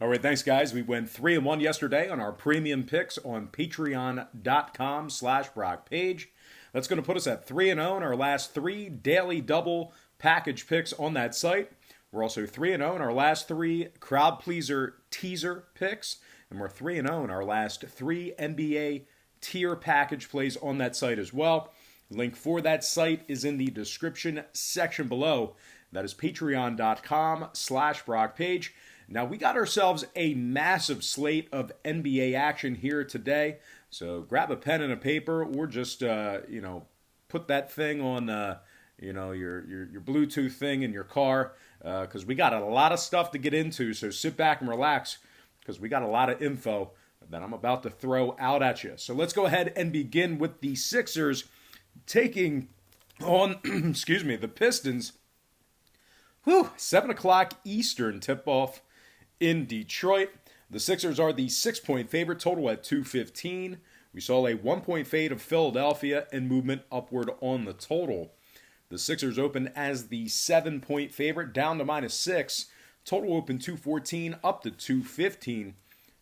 All right, thanks, guys. We went 3-1 yesterday on our premium picks on patreon.com/Brock Page. That's going to put us at 3-0 in our last three daily double package picks on that site. We're also 3-0 in our last three crowd pleaser teaser picks, and we're 3-0 in our last three NBA tier package plays on that site as well. Link for that site is in the description section below. That is patreon.com/Brock Page. Now, we got ourselves a massive slate of NBA action here today. So grab a pen and a paper, or just, put that thing on, your Bluetooth thing in your car, because we got a lot of stuff to get into. So sit back and relax, because we got a lot of info that I'm about to throw out at you. So let's go ahead and begin with the Sixers taking on, the Pistons. 7 o'clock Eastern tip-off in Detroit. The Sixers are the 6-point favorite, total at 215. We saw a 1-point fade of Philadelphia and movement upward on the total. The Sixers open as the 7-point favorite, down to -6. Total open 214, up to 215.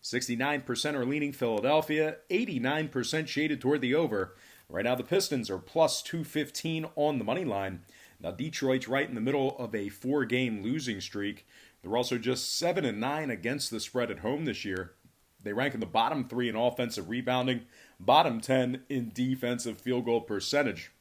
69% are leaning Philadelphia, 89% shaded toward the over. Right now the Pistons are plus 215 on the money line. Now Detroit's right in the middle of a 4-game losing streak. They're also just 7-9 against the spread at home this year. They rank in the bottom 3 in offensive rebounding, bottom 10 in defensive field goal percentage.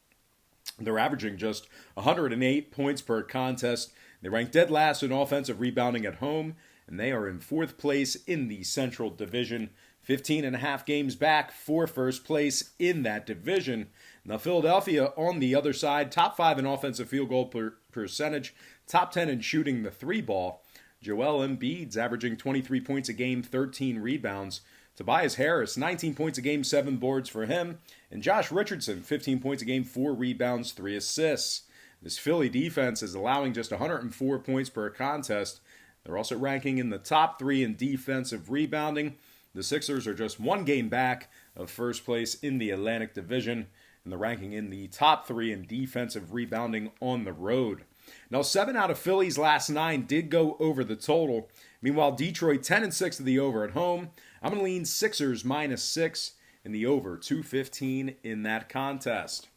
They're averaging just 108 points per contest. They rank dead last in offensive rebounding at home, and they are in 4th place in the Central Division. 15 and a half games back for first place in that division. Now, Philadelphia on the other side, top 5 in offensive field goal percentage, top 10 in shooting the 3-ball. Joel Embiid's averaging 23 points a game, 13 rebounds. Tobias Harris, 19 points a game, 7 boards for him. And Josh Richardson, 15 points a game, 4 rebounds, 3 assists. This Philly defense is allowing just 104 points per contest. They're also ranking in the top 3 in defensive rebounding. The Sixers are just 1 game back of first place in the Atlantic Division, and they're ranking in the top 3 in defensive rebounding on the road. Now, 7 out of Philly's last 9 did go over the total. Meanwhile, Detroit 10-6 to the over at home. I'm going to lean Sixers -6 in the over 215 in that contest.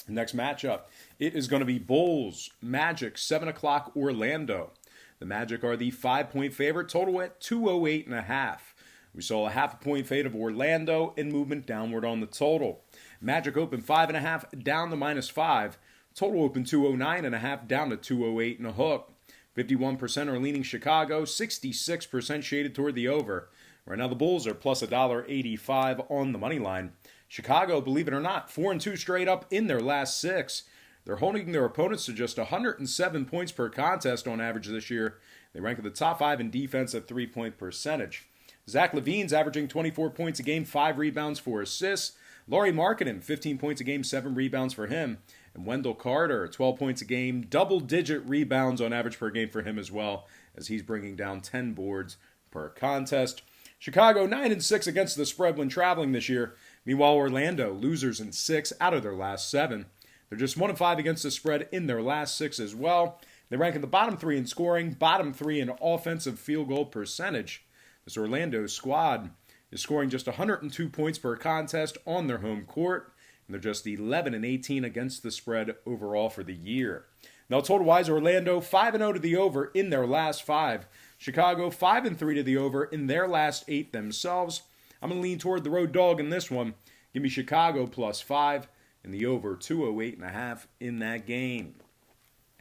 Next matchup, it is going to be Bulls Magic 7 o'clock Orlando. The Magic are the 5-point favorite, total at 208.5. We saw a half-a-point fade of Orlando and movement downward on the total. Magic open 5.5 down to -5. Total open 209.5 down to 208 and a hook. 51% are leaning Chicago, 66% shaded toward the over. Right now the Bulls are plus $1.85 on the money line. Chicago, believe it or not, 4-2 straight up in their last 6. They're holding their opponents to just 107 points per contest on average this year. They rank in the top 5 in defensive 3-point percentage. Zach LaVine's averaging 24 points a game, 5 rebounds, 4 assists. Lauri Markkanen, 15 points a game, 7 rebounds for him. And Wendell Carter, 12 points a game, double-digit rebounds on average per game for him as well, as he's bringing down 10 boards per contest. Chicago, 9-6 against the spread when traveling this year. Meanwhile, Orlando, losers in 6 out of their last 7. They're just 1-5 against the spread in their last 6 as well. They rank in the bottom 3 in scoring, bottom 3 in offensive field goal percentage. This Orlando squad is scoring just 102 points per contest on their home court, and they're just 11-18 against the spread overall for the year. Now, total-wise, Orlando 5-0 to the over in their last 5. Chicago 5-3 to the over in their last 8 themselves. I'm going to lean toward the road dog in this one. Give me Chicago +5 and the over 208.5 in that game.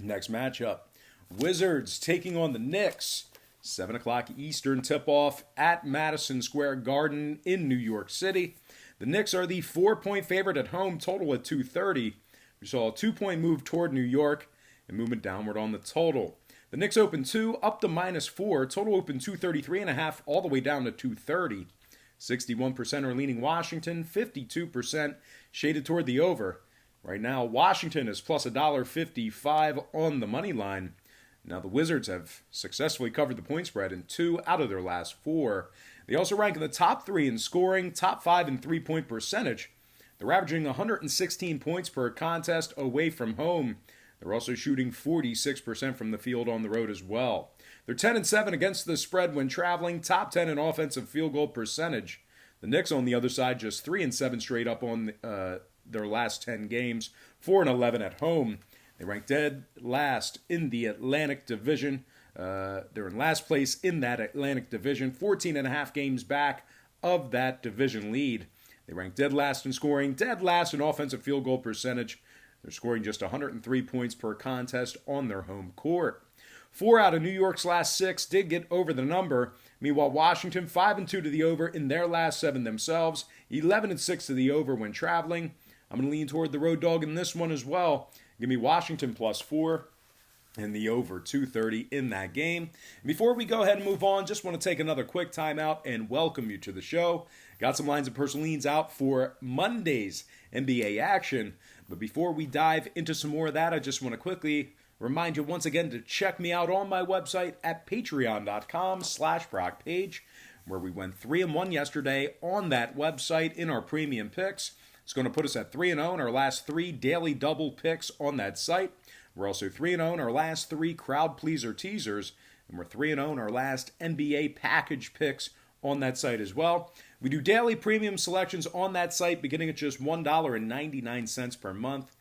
Next matchup, Wizards taking on the Knicks. 7 o'clock Eastern tip-off at Madison Square Garden in New York City. The Knicks are the 4-point favorite at home, total at 230. We saw a 2-point move toward New York and movement downward on the total. The Knicks open 2, up to -4. Total open 233.5, all the way down to 230. 61% are leaning Washington, 52% shaded toward the over. Right now, Washington is plus $1.55 on the money line. Now, the Wizards have successfully covered the point spread in 2 out of their last 4. They also rank in the top 3 in scoring, top 5 in three-point percentage. They're averaging 116 points per contest away from home. They're also shooting 46% from the field on the road as well. They're 10-7 against the spread when traveling, top 10 in offensive field goal percentage. The Knicks on the other side just 3-7 straight up on their last 10 games, 4-11 at home. They rank dead last in the Atlantic Division. They're in last place in that Atlantic Division, 14.5 games back of that division lead. They rank dead last in scoring, dead last in offensive field goal percentage. They're scoring just 103 points per contest on their home court. 4 out of New York's last 6 did get over the number. Meanwhile, Washington 5-2 to the over in their last 7 themselves, 11-6 to the over when traveling. I'm going to lean toward the road dog in this one as well. Give me Washington +4 and the over 230 in that game. Before we go ahead and move on, just want to take another quick timeout and welcome you to the show. Got some lines of personal leans out for Monday's NBA action. But before we dive into some more of that, I just want to quickly remind you once again to check me out on my website at patreon.com/BrockPage, where we went 3-1 yesterday on that website in our premium picks. It's going to put us at 3-0 in our last 3 daily double picks on that site. We're also 3-0 in our last 3 crowd pleaser teasers, and we're 3-0 in our last NBA package picks on that site as well. We do daily premium selections on that site beginning at just $1.99 per month.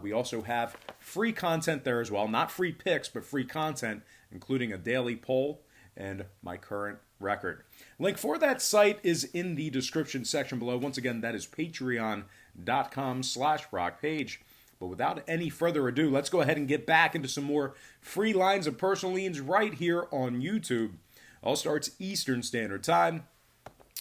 We also have free content there as well. Not free picks, but free content, including a daily poll and my current record. Link for that site is in the description section below. Once again, that is patreon.com/BrockPage. But without any further ado, let's go ahead and get back into some more free lines of personal leans right here on YouTube. All starts Eastern Standard Time.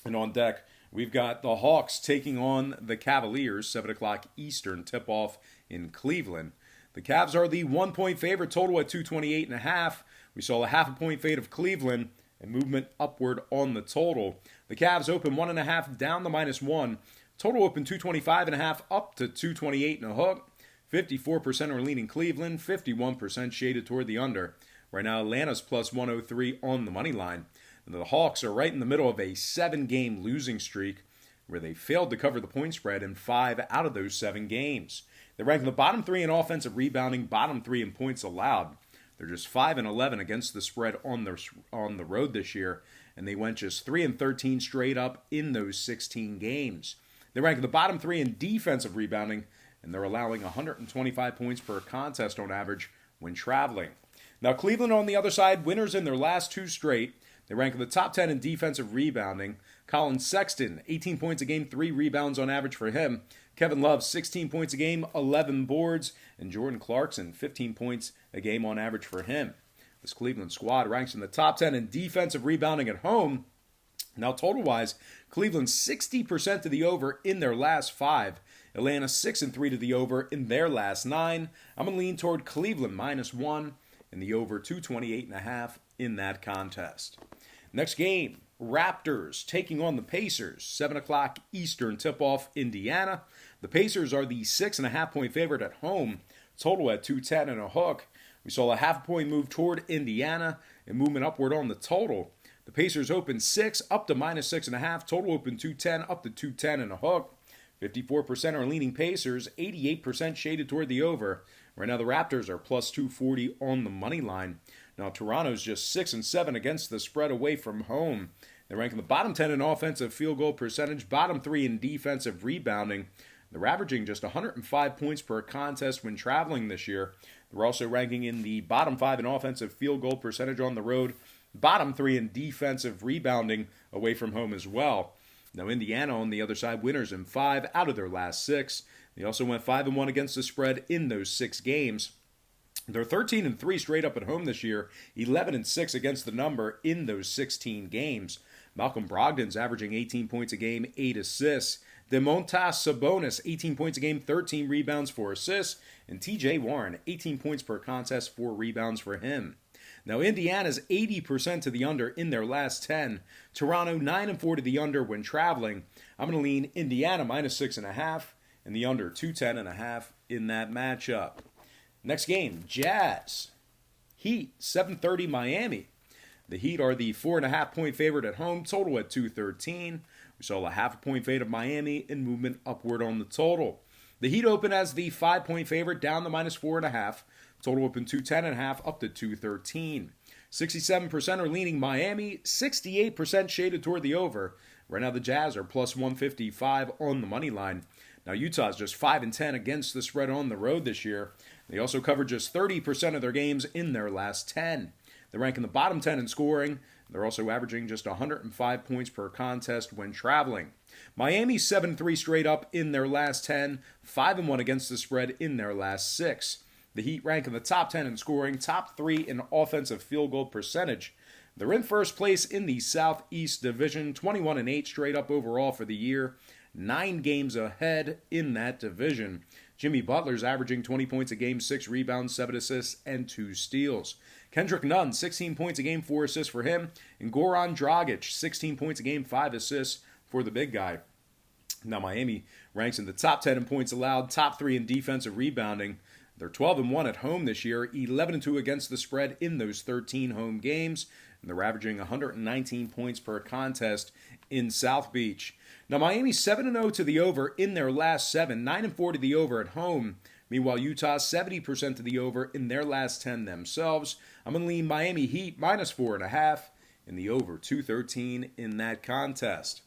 And on deck, we've got the Hawks taking on the Cavaliers, 7 o'clock Eastern tip-off in Cleveland. The Cavs are the 1-point favorite, total at 228.5. We saw a half a point fade of Cleveland and movement upward on the total. The Cavs open 1.5 down the -1. Total open 225.5 up to 228 and a hook. 54% are leaning Cleveland, 51% shaded toward the under. Right now, Atlanta's +103 on the money line. And the Hawks are right in the middle of a 7-game losing streak where they failed to cover the point spread in 5 out of those 7 games. They rank in the bottom 3 in offensive rebounding, bottom 3 in points allowed. They're just 5-11 against the spread on the road this year, and they went just 3-13 straight up in those 16 games. They rank in the bottom 3 in defensive rebounding, and they're allowing 125 points per contest on average when traveling. Now, Cleveland on the other side, winners in their last 2 straight. They rank in the top 10 in defensive rebounding. Colin Sexton, 18 points a game, 3 rebounds on average for him. Kevin Love, 16 points a game, 11 boards. And Jordan Clarkson, 15 points a game on average for him. This Cleveland squad ranks in the top 10 in defensive rebounding at home. Now, total-wise, Cleveland 60% to the over in their last 5. Atlanta 6-3 to the over in their last 9. I'm going to lean toward Cleveland -1 and the over 228.5 in that contest. Next game, Raptors taking on the Pacers, 7 o'clock Eastern tip-off, Indiana. The Pacers are the 6.5-point favorite at home, total at 210 and a hook. We saw a half-point move toward Indiana and movement upward on the total. The Pacers open 6 up to -6.5, total open 210 up to 210 and a hook. 54% are leaning Pacers, 88% shaded toward the over. Right now the Raptors are +240 on the money line. Now Toronto's just 6-7 against the spread away from home. They rank in the bottom 10 in offensive field goal percentage, bottom 3 in defensive rebounding. They're averaging just 105 points per contest when traveling this year. They're also ranking in the bottom 5 in offensive field goal percentage on the road, bottom 3 in defensive rebounding away from home as well. Now, Indiana on the other side, winners in 5 out of their last 6. They also went 5-1 against the spread in those 6 games. They're 13-3 straight up at home this year, 11-6 against the number in those 16 games. Malcolm Brogdon's averaging 18 points a game, 8 assists. Domantas Sabonis, 18 points a game, 13 rebounds, 4 assists. And TJ Warren, 18 points per contest, 4 rebounds for him. Now, Indiana's 80% to the under in their last 10. Toronto 9-4 to the under when traveling. I'm going to lean Indiana -6.5 and the under 210.5 in that matchup. Next game, Jazz. Heat, 7:30 Miami. The Heat are the 4.5-point favorite at home, total at 213. We saw a half a point fade of Miami and movement upward on the total. The Heat open as the 5-point favorite, down the -4.5. Total open 210.5 up to 213. 67% are leaning Miami, 68% shaded toward the over. Right now the Jazz are plus 155 on the money line. Now Utah's just 5-10 against the spread on the road this year. They also cover just 30% of their games in their last 10. They rank in the bottom 10 in scoring. They're also averaging just 105 points per contest when traveling. Miami 7-3 straight up in their last 10, 5-1 against the spread in their last 6. The Heat rank in the top 10 in scoring, top 3 in offensive field goal percentage. They're in first place in the Southeast Division, 21-8 straight up overall for the year, 9 games ahead in that division. Jimmy Butler's averaging 20 points a game, 6 rebounds, 7 assists, and 2 steals. Kendrick Nunn, 16 points a game, 4 assists for him. And Goran Dragic, 16 points a game, 5 assists for the big guy. Now Miami ranks in the top 10 in points allowed, top 3 in defensive rebounding. They're 12-1 at home this year, 11-2 against the spread in those 13 home games. And they're averaging 119 points per contest in South Beach. Now, Miami's 7-0 to the over in their last 7, 9-4 to the over at home. Meanwhile, Utah 70% to the over in their last 10 themselves. I'm going to lean Miami Heat minus 4.5 in the over 213 in that contest.